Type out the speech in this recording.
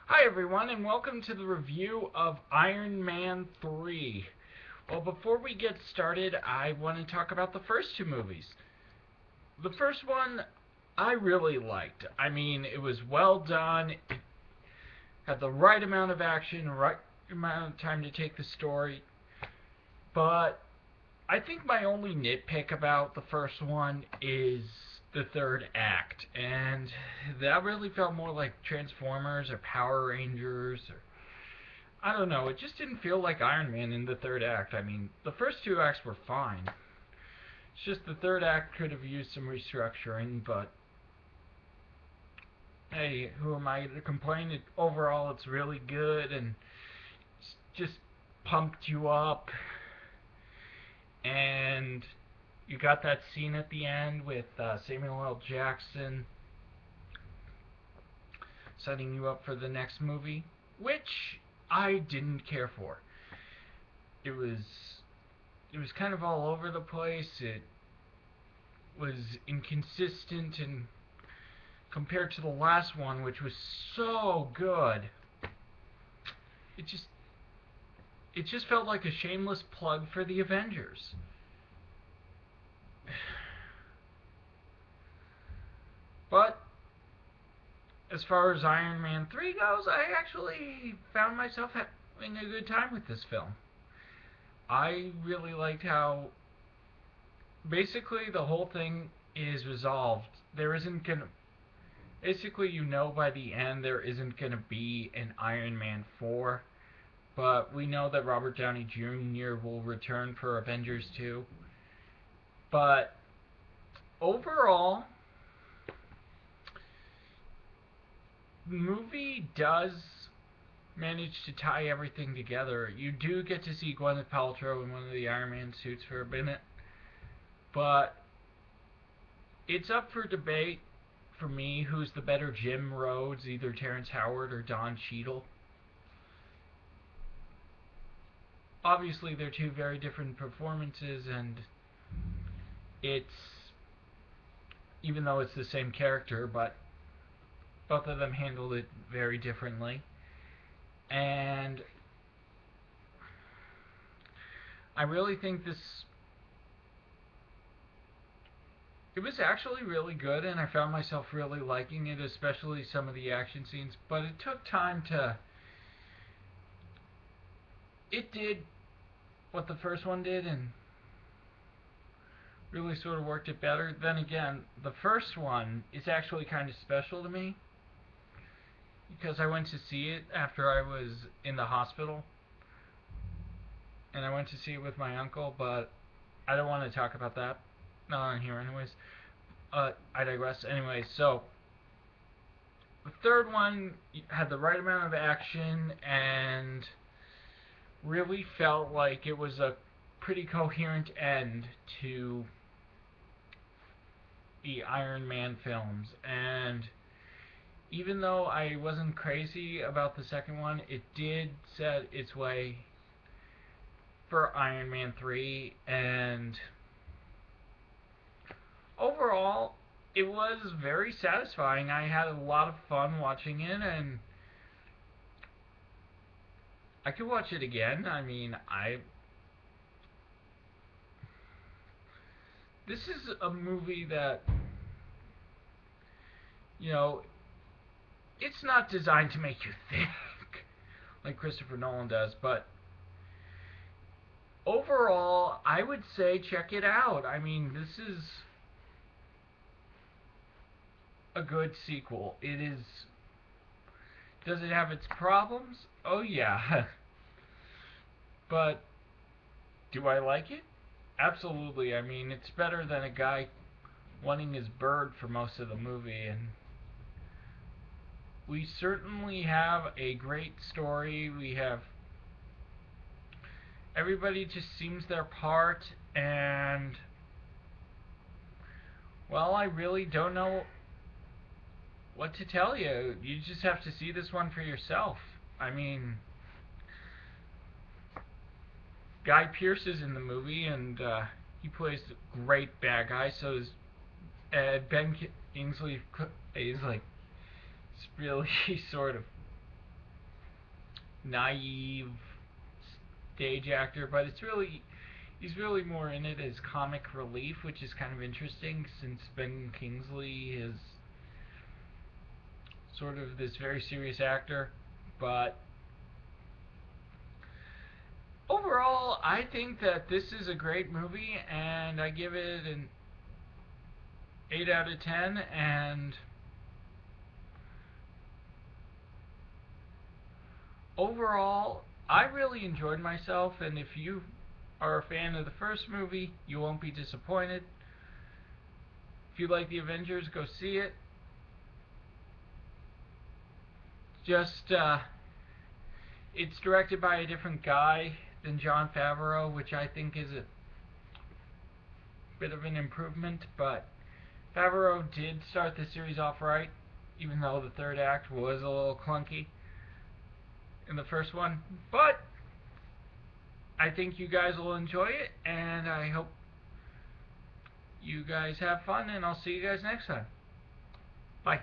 Hi everyone, and welcome to the review of Iron Man 3. Well, before we get started, I want to talk about the first two movies. The first one I really liked. I mean, it was well done, it had the right amount of action, right amount of time to take the story, but I think my only nitpick about the first one is the third act, and that really felt more like Transformers or Power Rangers or I don't know. It just didn't feel like Iron Man in the third act. I mean, the first two acts were fine. It's just the third act could have used some restructuring, but hey, who am I to complain? Overall, it's really good and it's just pumped you up. And you got that scene at the end with Samuel L. Jackson setting you up for the next movie, which I didn't care for. It was it was kind of all over the place. It was inconsistent and compared to the last one, which was so good. It just it just felt like a shameless plug for the Avengers. But as far as Iron Man 3 goes, I actually found myself having a good time with this film. I really liked how basically the whole thing is resolved. There isn't gonna basically by the end there isn't gonna be an Iron Man 4, but we know that Robert Downey Jr. will return for Avengers 2. But overall, the movie does manage to tie everything together. You do get to see Gwyneth Paltrow in one of the Iron Man suits for a minute, but it's up for debate for me who's the better Jim Rhodes, either Terrence Howard or Don Cheadle. Obviously, they're two very different performances, and it's even though it's the same character, but both of them handled it very differently. And I really think it was actually really good, and I found myself really liking it, especially some of the action scenes. But it took time to. It did what the first one did, and really sort of worked it better. Then again, the first one is actually kind of special to me because I went to see it after I was in the hospital, and I went to see it with my uncle. But I don't want to talk about that. Not on here, anyways. I digress. Anyway, so the third one had the right amount of action and really felt like it was a pretty coherent end to the Iron Man films. And even though I wasn't crazy about the second one, it did set its way for Iron Man 3, and overall, it was very satisfying. I had a lot of fun watching it, and I could watch it again. I mean, this is a movie that, you know, it's not designed to make you think like Christopher Nolan does, but overall, I would say check it out. I mean, this is a good sequel. It is. Does it have its problems? Oh, yeah. But do I like it? Absolutely. I mean, it's better than a guy wanting his bird for most of the movie, and we certainly have a great story. We have everybody just seems their part, and well, I really don't know what to tell you. You just have to see this one for yourself. I mean, Guy Pearce is in the movie, and he plays a great bad guy. So is Ben Kingsley is like it's really sort of naive stage actor, but he's really more in it as comic relief, which is kind of interesting since Ben Kingsley is sort of this very serious actor. But overall, I think that this is a great movie, and I give it an 8 out of 10. And overall, I really enjoyed myself, and if you are a fan of the first movie, you won't be disappointed. If you like the Avengers, go see it. Just, it's directed by a different guy than Jon Favreau, which I think is a bit of an improvement, but Favreau did start the series off right, even though the third act was a little clunky in the first one. But I think you guys will enjoy it, and I hope you guys have fun, and I'll see you guys next time. Bye.